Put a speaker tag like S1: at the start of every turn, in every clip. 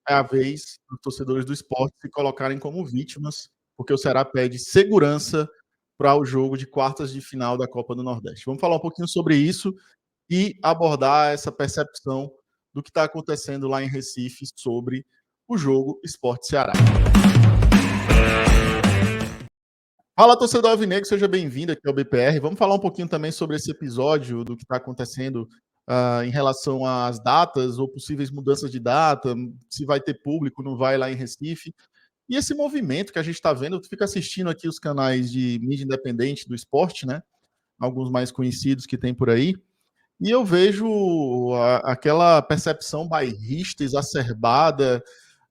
S1: é a vez dos torcedores do Sport se colocarem como vítimas, porque o Ceará pede segurança para o jogo de quartas de final da Copa do Nordeste. Vamos falar um pouquinho sobre isso e abordar essa percepção do que está acontecendo lá em Recife sobre o jogo Sport Ceará. Fala, torcedor alvinegro, seja bem-vindo aqui ao BPR. Vamos falar um pouquinho também sobre esse episódio, do que está acontecendo em relação às datas ou possíveis mudanças de data, se vai ter público, não vai lá em Recife. E esse movimento que a gente está vendo, tu fica assistindo aqui os canais de mídia independente do esporte, né? Alguns mais conhecidos que tem por aí. E eu vejo aquela percepção bairrista, exacerbada,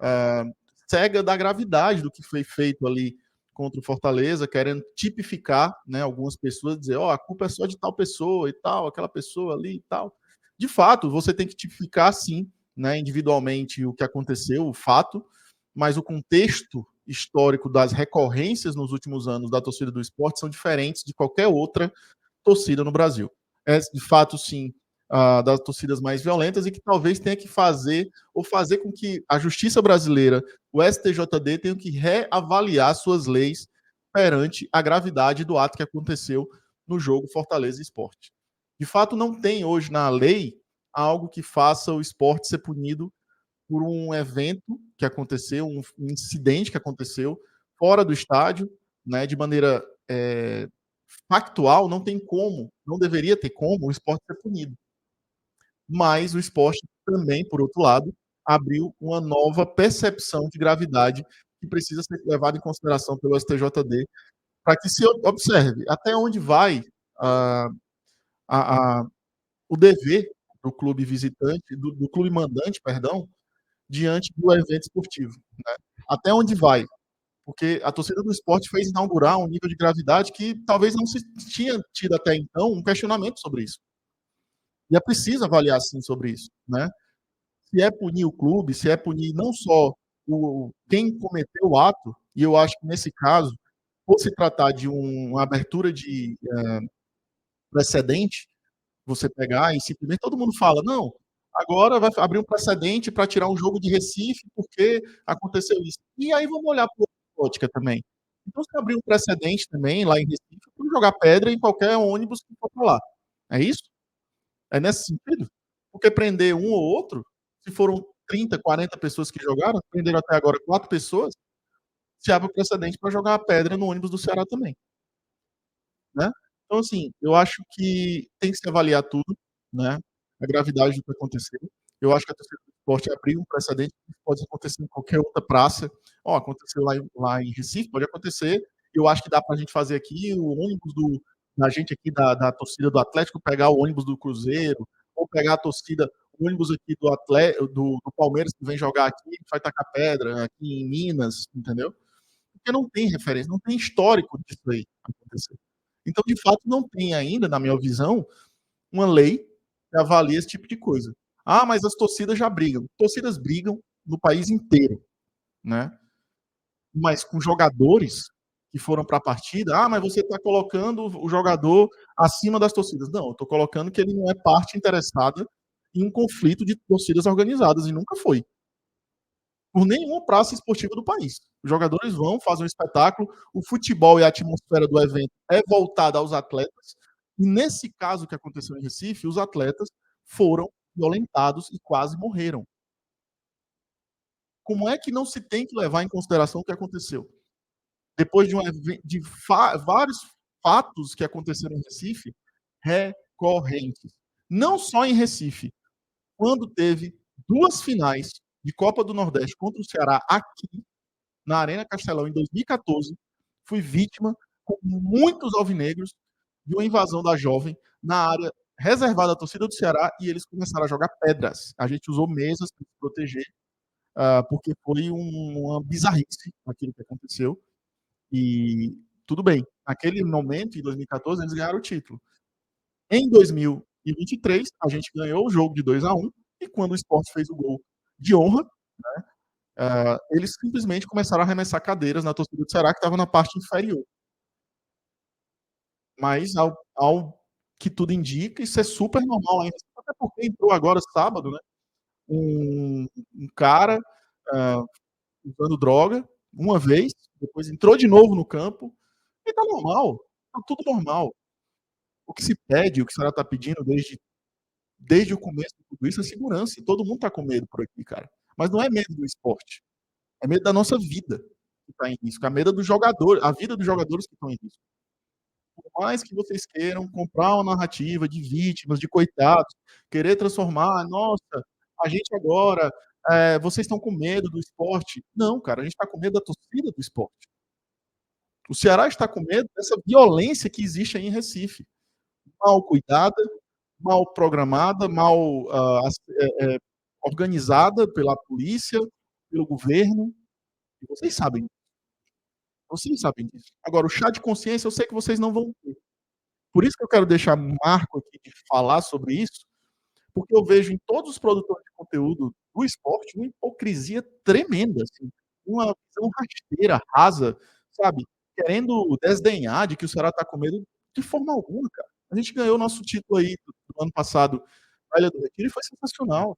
S1: ah, cega da gravidade do que foi feito ali contra o Fortaleza, querendo tipificar, né, algumas pessoas, dizer, ó, a culpa é só de tal pessoa e tal, aquela pessoa ali e tal. De fato, você tem que tipificar, sim, né, individualmente o que aconteceu, o fato, mas o contexto histórico das recorrências nos últimos anos da torcida do esporte são diferentes de qualquer outra torcida no Brasil. É, de fato, sim, das torcidas mais violentas e que talvez tenha que fazer, ou fazer com que a justiça brasileira, o STJD, tenha que reavaliar suas leis perante a gravidade do ato que aconteceu no jogo Fortaleza Esporte. De fato, não tem hoje na lei algo que faça o esporte ser punido por um evento que aconteceu, um incidente que aconteceu fora do estádio, né, de maneira factual, não tem como, não deveria ter como o esporte ser punido. Mas o esporte também, por outro lado, abriu uma nova percepção de gravidade que precisa ser levada em consideração pelo STJD, para que se observe até onde vai a, a, a, o dever do clube visitante, do clube mandante, perdão, diante do evento esportivo. Né? Até onde vai? Porque a torcida do esporte fez inaugurar um nível de gravidade que talvez não se tinha tido até então um questionamento sobre isso. E é preciso avaliar, sim, sobre isso. Né? Se é punir o clube, se é punir não só quem cometeu o ato, e eu acho que nesse caso, por se tratar de uma abertura de precedente, você pegar e simplesmente todo mundo fala, não, agora vai abrir um precedente para tirar um jogo de Recife porque aconteceu isso. E aí vamos olhar para a ótica também. Então, se abrir um precedente também lá em Recife, vamos jogar pedra em qualquer ônibus que for para lá. É isso? É nesse sentido? Porque prender um ou outro, se foram 30, 40 pessoas que jogaram, prenderam até agora 4 pessoas, se abre o precedente para jogar a pedra no ônibus do Ceará também. Né? Então, assim, eu acho que tem que se avaliar tudo, né? A gravidade do que aconteceu. Eu acho que a torcida do esporte abriu um precedente que pode acontecer em qualquer outra praça. Ó, aconteceu lá em Recife, pode acontecer. Eu acho que dá para a gente fazer aqui o ônibus da gente aqui, da torcida do Atlético, pegar o ônibus do Cruzeiro, ou pegar a torcida, o ônibus aqui do Palmeiras que vem jogar aqui, que vai tacar pedra, aqui em Minas, entendeu? Porque não tem referência, não tem histórico disso aí acontecer. Então, de fato, não tem ainda, na minha visão, uma lei que avalie esse tipo de coisa. Ah, mas as torcidas já brigam. Torcidas brigam no país inteiro, né? Mas com jogadores que foram para a partida, ah, mas você está colocando o jogador acima das torcidas. Não, eu estou colocando que ele não é parte interessada em um conflito de torcidas organizadas, e nunca foi por nenhuma praça esportiva do país. Os jogadores vão, fazem um espetáculo, o futebol e a atmosfera do evento é voltada aos atletas, e nesse caso que aconteceu em Recife, os atletas foram violentados e quase morreram. Como é que não se tem que levar em consideração o que aconteceu? Depois vários fatos que aconteceram em Recife, recorrentes. Não só em Recife, quando teve duas finais de Copa do Nordeste contra o Ceará aqui na Arena Castelão em 2014, fui vítima, com muitos alvinegros, de uma invasão da Jovem na área reservada à torcida do Ceará e eles começaram a jogar pedras. A gente usou mesas para se proteger, porque foi uma bizarrice aquilo que aconteceu. E tudo bem, naquele momento, em 2014, eles ganharam o título. Em 2023, a gente ganhou o jogo de 2-1 e quando o Sport fez o gol de honra, né, eles simplesmente começaram a arremessar cadeiras na torcida do Ceará que estava na parte inferior. Mas ao que tudo indica, isso é super normal ainda, até porque entrou agora sábado, né, um cara hã, usando droga, uma vez, depois entrou de novo no campo, e tá normal, tá tudo normal. O que se pede, o que a senhora tá pedindo desde o começo de tudo isso é segurança, e todo mundo tá com medo por aqui, cara. Mas não é medo do esporte, é medo da nossa vida que tá em risco, é medo do jogador, a vida dos jogadores que estão em risco. Por mais que vocês queiram comprar uma narrativa de vítimas, de coitados, querer transformar: "Nossa, a gente agora, vocês estão com medo do esporte". Não, cara, a gente tá com medo da torcida do esporte. O Ceará está com medo dessa violência que existe aí em Recife, mal cuidada, mal programada, mal, organizada pela polícia, pelo governo, e vocês sabem disso. Agora o chá de consciência eu sei que vocês não vão ter. Por isso que eu quero deixar marco aqui de falar sobre isso, porque eu vejo em todos os produtores de conteúdo do esporte uma hipocrisia tremenda, assim, uma visão rasteira, rasa, sabe, querendo desdenhar de que o Ceará tá com medo, de forma alguma, cara. A gente ganhou o nosso título aí do ano passado na Ilha do Retiro e foi sensacional.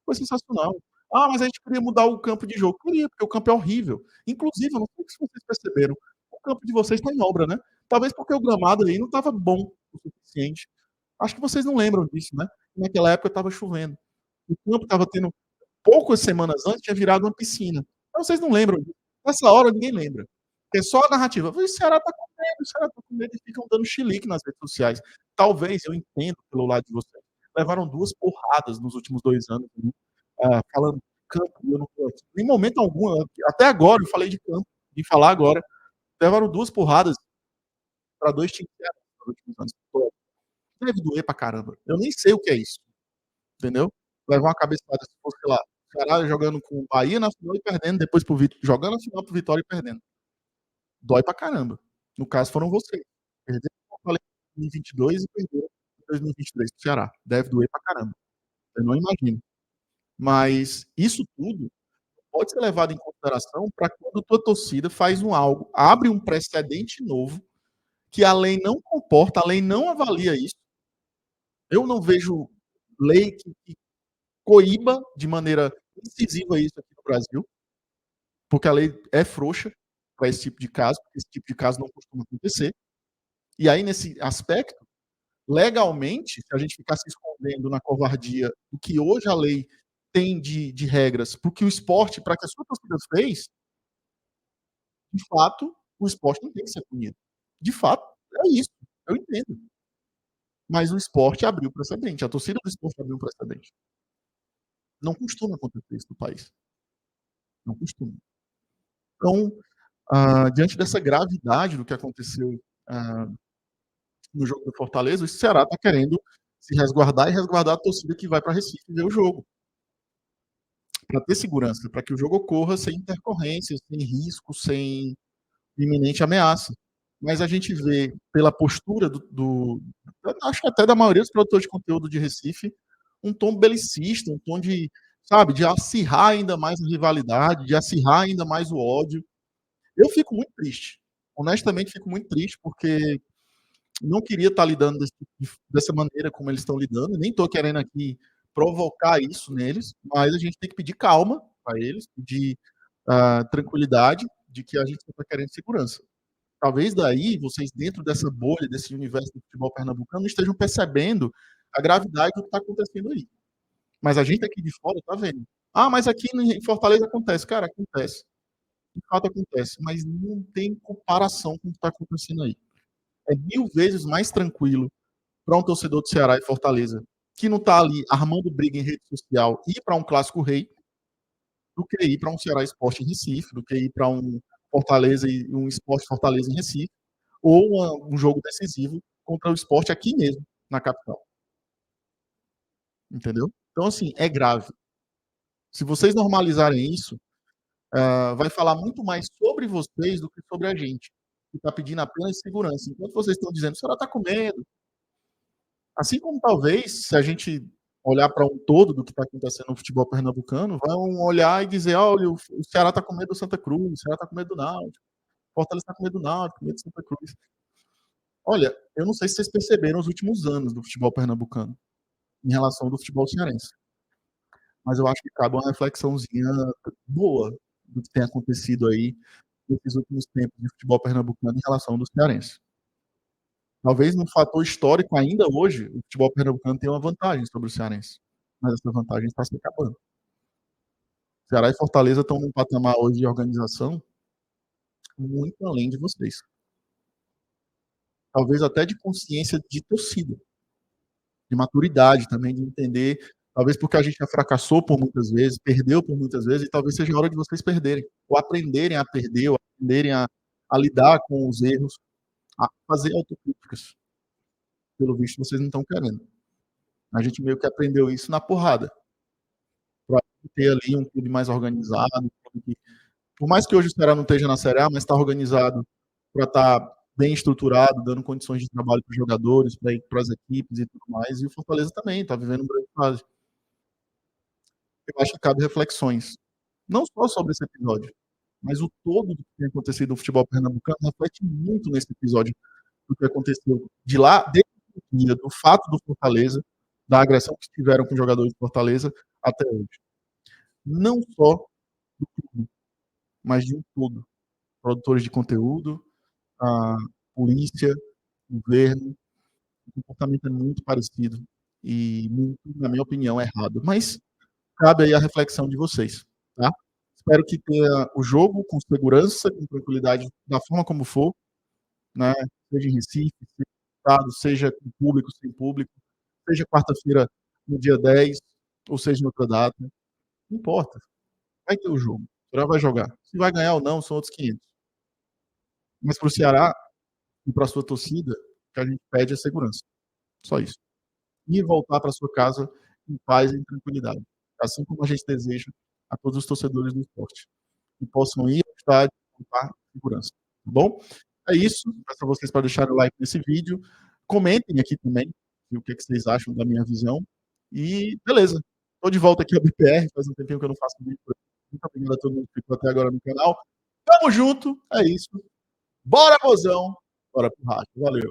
S1: Foi sensacional. "Ah, mas a gente queria mudar o campo de jogo". Queria, porque o campo é horrível. Inclusive, eu não sei se vocês perceberam, o campo de vocês está em obra, né. Talvez porque o gramado aí não estava bom o suficiente. Acho que vocês não lembram disso, né. Naquela época estava chovendo. O campo estava tendo poucas semanas antes tinha virado uma piscina. Então vocês não lembram disso. Nessa hora ninguém lembra. Porque é só a narrativa: "O Ceará tá com medo, o Ceará tá com medo", e ficam dando chilique nas redes sociais. Talvez, eu entendo pelo lado de vocês, levaram 2 porradas nos últimos 2 anos aí, falando campo e eu não tô aqui. Em momento algum, até agora eu falei de campo, vim falar agora. Levaram 2 porradas pra 2 times cearenses nos últimos anos. Pô, deve doer pra caramba. Eu nem sei o que é isso, entendeu? Levar uma cabeçada se fosse, sei lá, o Ceará jogando com o Bahia na final e perdendo, depois para o jogando a final para o Vitória e perdendo. Dói pra caramba. No caso foram vocês. Perderam para o Fortaleza em 2022 e perderam em 2023 para o Ceará. Deve doer pra caramba. Eu não imagino. Mas isso tudo pode ser levado em consideração para quando tua torcida faz um algo, abre um precedente novo, que a lei não comporta, a lei não avalia isso. Eu não vejo lei que coíba de maneira incisiva isso aqui no Brasil, porque a lei é frouxa para esse tipo de caso, porque esse tipo de caso não costuma acontecer. E aí, nesse aspecto, legalmente, se a gente ficar se escondendo na covardia do que hoje a lei tem de regras para o que o esporte, para que a sua torcida fez, de fato, o esporte não tem que ser punido. De fato, é isso, eu entendo. Mas o esporte abriu precedente, a torcida do esporte abriu precedente. Não costuma acontecer isso no país, não costuma. Então, diante dessa gravidade do que aconteceu, ah, no jogo do Fortaleza, o Ceará está querendo se resguardar e resguardar a torcida que vai para Recife ver o jogo, para ter segurança, para que o jogo ocorra sem intercorrências, sem risco, sem iminente ameaça. Mas a gente vê pela postura acho que até da maioria dos produtores de conteúdo de Recife, um tom belicista, um tom de, sabe, de acirrar ainda mais a rivalidade, de acirrar ainda mais o ódio. Eu fico muito triste, honestamente fico muito triste, porque não queria estar lidando dessa maneira como eles estão lidando, nem estou querendo aqui provocar isso neles, mas a gente tem que pedir calma para eles, pedir tranquilidade de que a gente está querendo segurança. Talvez daí vocês, dentro dessa bolha, desse universo do futebol pernambucano, não estejam percebendo a gravidade do que está acontecendo aí. Mas a gente aqui de fora está vendo. Ah, mas aqui em Fortaleza acontece. Cara, acontece. De fato acontece, mas não tem comparação com o que está acontecendo aí. É 1000 vezes mais tranquilo para um torcedor do Ceará e Fortaleza, que não está ali armando briga em rede social, ir para um clássico rei, do que ir para um Ceará Sport em Recife, do que ir para um Fortaleza e um Sport Fortaleza em Recife, ou um jogo decisivo contra o Sport aqui mesmo, na capital. Entendeu? Então, assim, é grave. Se vocês normalizarem isso, vai falar muito mais sobre vocês do que sobre a gente, que está pedindo apenas segurança. Enquanto vocês estão dizendo: "O senhor está com medo". Assim como talvez, se a gente olhar para um todo do que está acontecendo no futebol pernambucano, vão olhar e dizer: "Olha, o Ceará está com medo do Santa Cruz, o Ceará está com medo do Náutico, Fortaleza está com medo do Náutico, com medo do Santa Cruz". Olha, eu não sei se vocês perceberam os últimos anos do futebol pernambucano, em relação ao do futebol cearense. mas eu acho que cabe uma reflexãozinha boa do que tem acontecido aí nesses últimos tempos de futebol pernambucano em relação ao do cearense. Talvez num fator histórico ainda hoje, o futebol pernambucano tem uma vantagem sobre o cearense, mas essa vantagem está se acabando. Ceará e Fortaleza estão num patamar hoje de organização muito além de vocês. Talvez até de consciência de torcida, de maturidade também, de entender, talvez porque a gente já fracassou por muitas vezes, perdeu por muitas vezes, e talvez seja a hora de vocês perderem, ou aprenderem a perder, ou aprenderem a lidar com os erros, a fazer autocríticas. Pelo visto, vocês não estão querendo. A gente meio que aprendeu isso na porrada. Para ter ali um clube mais organizado, um clube que, por mais que hoje o Ceará não esteja na Série A, mas está organizado para estar bem estruturado, dando condições de trabalho para os jogadores, para as equipes e tudo mais. E o Fortaleza também está vivendo uma grande fase. Eu acho que cabe reflexões, não só sobre esse episódio, mas o todo do que tem acontecido no futebol pernambucano reflete muito nesse episódio do que aconteceu de lá, desde o dia do fato do Fortaleza, da agressão que tiveram com os jogadores do Fortaleza até hoje. Não só do clube, mas de um todo. Produtores de conteúdo, a polícia, governo, o comportamento é muito parecido e muito, na minha opinião, errado. Mas cabe aí a reflexão de vocês, tá? Espero que tenha o jogo com segurança, com tranquilidade, da forma como for, né? Seja em Recife, seja em estado, seja com público, sem público, seja quarta-feira no dia 10, ou seja em outra data, não importa. Vai ter o jogo, o Ceará vai jogar. Se vai ganhar ou não, são outros 500. Mas para o Ceará e para a sua torcida, o que a gente pede é segurança. Só isso. E voltar para sua casa em paz e em tranquilidade. Assim como a gente deseja a todos os torcedores do esporte. Que possam ir ao estádio com paz e segurança. Tá bom? É isso. Peço a vocês para deixarem o like nesse vídeo. Comentem aqui também o que vocês acham da minha visão. E beleza. Estou de volta aqui ao BPR. Faz um tempinho que eu não faço vídeo por aqui. Muito obrigado a todo mundo que ficou até agora no canal. Tamo junto. É isso. Bora, mozão! Bora pro racha. Valeu!